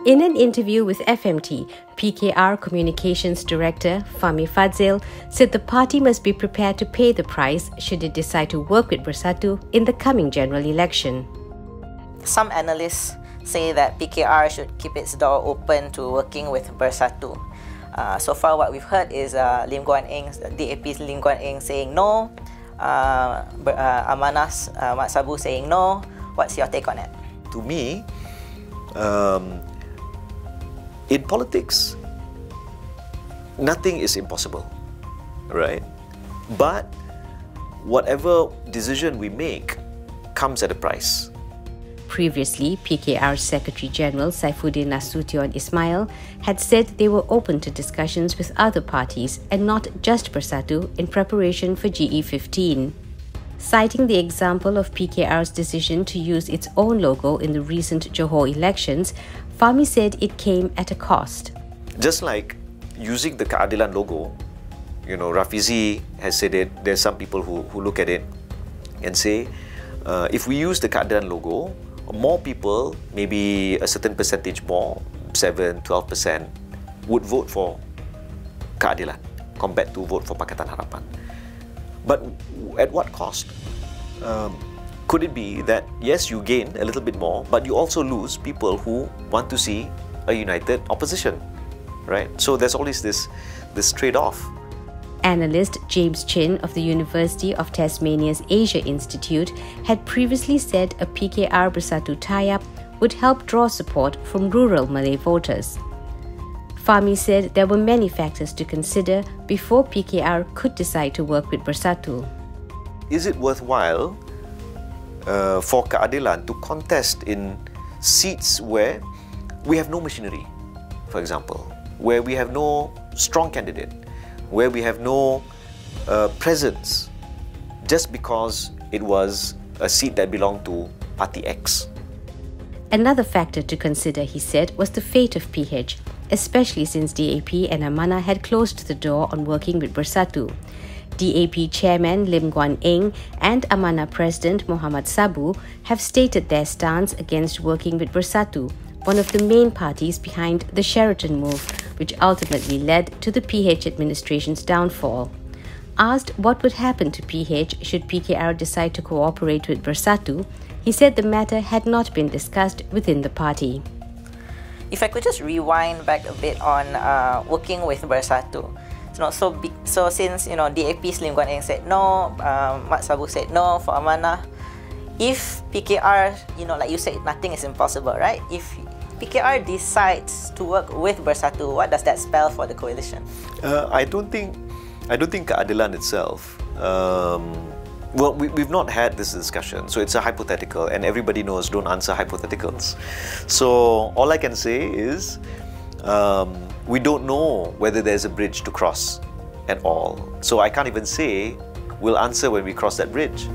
In an interview with FMT, PKR Communications Director Fahmi Fadzil said the party must be prepared to pay the price should it decide to work with Bersatu in the coming general election. Some analysts say that PKR should keep its door open to working with Bersatu. So far what we've heard is DAP's Lim Guan Eng saying no, Amanah's Mat Sabu saying no. What's your take on it? To me, in politics, nothing is impossible, right? But whatever decision we make comes at a price. Previously, PKR Secretary General Saifuddin Nasution Ismail had said they were open to discussions with other parties and not just Bersatu in preparation for GE15. Citing the example of PKR's decision to use its own logo in the recent Johor elections, Fahmi said it came at a cost. Just like using the Keadilan logo, Rafizi has said it, there's some people who look at it and say, if we use the Keadilan logo, more people, maybe a certain percentage more, 7-12%, would vote for Keadilan compared to vote for Pakatan Harapan. But at what cost? Could it be that, yes, you gain a little bit more, but you also lose people who want to see a united opposition, right? So there's always this trade-off. Analyst James Chin of the University of Tasmania's Asia Institute had previously said a PKR Bersatu tie-up would help draw support from rural Malay voters. Fahmi said there were many factors to consider before PKR could decide to work with Bersatu. Is it worthwhile for Keadilan to contest in seats where we have no machinery, for example, where we have no strong candidate, where we have no presence, just because it was a seat that belonged to Party X? Another factor to consider, he said, was the fate of PH, especially since DAP and Amanah had closed the door on working with Bersatu. DAP Chairman Lim Guan Eng and Amanah President Muhammad Sabu have stated their stance against working with Bersatu, one of the main parties behind the Sheraton move, which ultimately led to the PH administration's downfall. Asked what would happen to PH should PKR decide to cooperate with Bersatu, he said the matter had not been discussed within the party. If I could just rewind back a bit on working with Bersatu. So since DAP's Lim Guan Eng said no, Mat Sabu said no for Amanah. If PKR, like you said, nothing is impossible, right? If PKR decides to work with Bersatu, what does that spell for the coalition? I don't think Keadilan itself. Well, we've not had this discussion, so it's a hypothetical, and everybody knows don't answer hypotheticals. So all I can say is we don't know whether there's a bridge to cross at all. So I can't even say we'll answer when we cross that bridge.